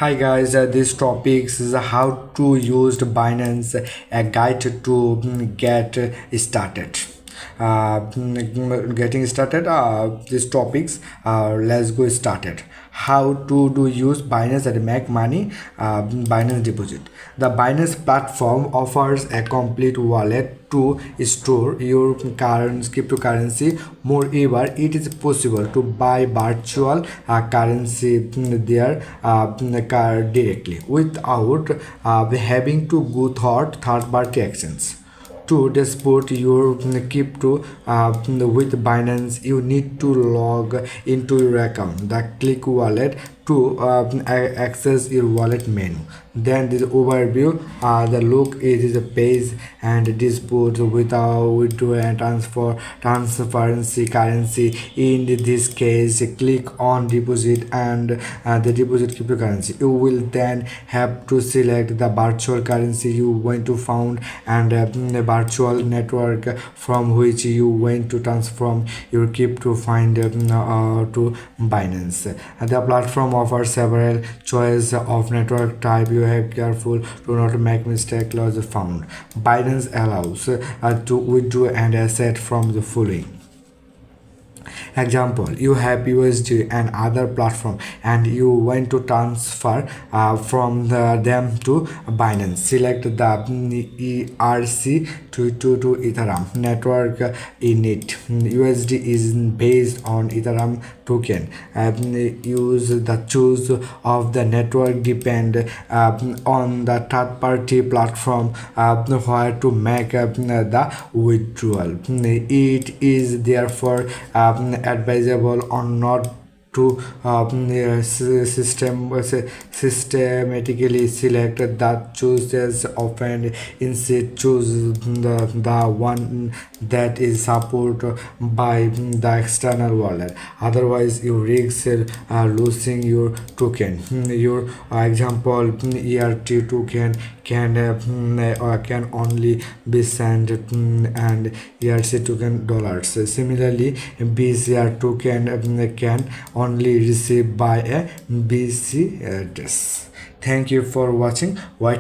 Hi guys, this topic is how to use the Binance a guide to get started. Getting started. These topics. Let's go started. How to do use Binance and make money. Binance deposit. The Binance platform offers a complete wallet to store your current cryptocurrency. Moreover, it is possible to buy virtual currency there directly without having to go third-party actions. To depot your crypto with Binance, you need to log into your account. Click wallet to access your wallet menu. Then this overview, the look is a page and dispute without withdraw and transparency currency. In this case, click on deposit and the deposit cryptocurrency. You will then have to select the virtual currency you want to found and the virtual network from which you want to transform your crypto find to Binance. The platform offers several choices of network type. You have careful to not make mistake loss found. Binance allows to withdraw and asset from the following. Example, you have USD and other platform and you want to transfer from them to Binance. Select the ERC to Ethereum network in it. USD is based on Ethereum token. Use the choose of the network depend on the third party platform where to make the withdrawal. It is therefore advisable or not to systematically select that chooses often instead choose the one that is supported by the external wallet. Otherwise you risk losing your token. Your example ERT token can only be sent and ERC token dollars. Similarly BCR token can only received by a BC address. Thank you for watching. Wait